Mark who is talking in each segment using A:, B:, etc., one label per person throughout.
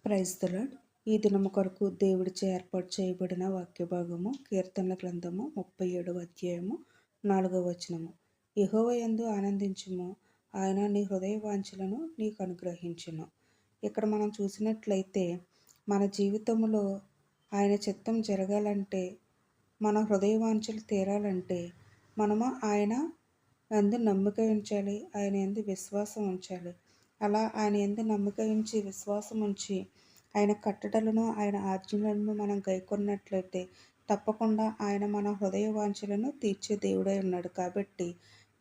A: Praise the lord. ఈ దినము కొరకు దేవుడిచే ఏర్పాటు చేయబడిన వాక్య భాగము కీర్తనల గ్రంథము 37వ అధ్యాయము 4వ వచనము. యెహోవా యందు ఆనందించుము, ఆయన నీ హృదయ వాంఛలను నీకు అనుగ్రహించును. ఇక్కడ మనం చూసినట్లయితే మన జీవితంలో ఆయన చిత్తం జరగాలంటే, మన హృదయ వాంఛలు తీరాలంటే మనము ఆయన యందు నమ్మిక ఉంచాలి, ఆయన యందు విశ్వాసం ఉంచాలి. అలా ఆయన యందు నమ్మిక ఉంచి విశ్వాసం ఉంచి ఆయన కట్టడలను ఆయన ఆజ్ఞలను మనం గైకొన్నట్లయితే తప్పకుండా ఆయన మన హృదయ వాంఛలను తీర్చే దేవుడై ఉన్నాడు. కాబట్టి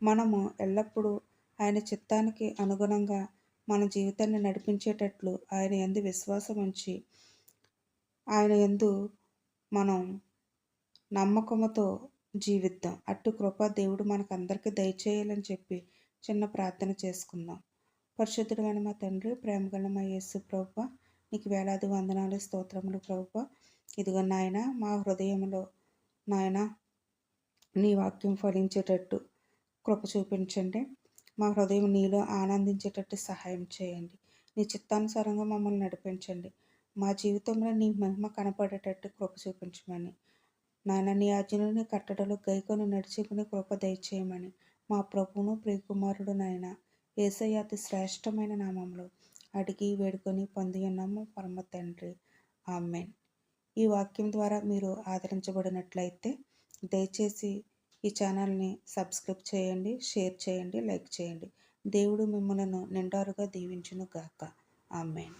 A: మనము ఎల్లప్పుడూ ఆయన చిత్తానికి అనుగుణంగా మన జీవితాన్ని నడిపించేటట్లు ఆయన యందు విశ్వాసం ఉంచి ఆయన యందు మనం నమ్మకముతో జీవిద్దాం. అట్టి కృప దేవుడు మనకందరికీ దయచేయాలని చెప్పి చిన్న ప్రార్థన చేసుకుందాం. పరిశుద్ధుడైన మా తండ్రి, ప్రేమగల మా యేసు ప్రభువా, నీకు వేలాది వందనాలు, స్తోత్రములు ప్రభువా. ఇదిగో నాయన, మా హృదయంలో నాయన నీ వాక్యం ఫలించేటట్టు కృప చూపించండి. మా హృదయం నీలో ఆనందించేటట్టు సహాయం చేయండి. నీ చిత్తానుసారంగా మమ్మల్ని నడిపించండి. మా జీవితంలో నీ మహిమ కనపడేటట్టు కృప చూపించమని నాయన, నీ ఆజ్ఞలు నీ కట్టడలు గైకొని నడుచుకుని కృప దయచేయమని మా ప్రభువును ప్రియకుమారుడు నాయన యేసయ్య అతి శ్రేష్టమైన నామంలో అడిగి వేడుకొని పొంది ఉన్నాము పరమ తండ్రి. ఆమేన్. ఈ వాక్యం ద్వారా మీరు ఆదరించబడినట్లయితే దయచేసి ఈ ఛానల్ని సబ్స్క్రైబ్ చేయండి, షేర్ చేయండి, లైక్ చేయండి. దేవుడు మిమ్మలను నిండారుగా దీవించును గాక. ఆమేన్.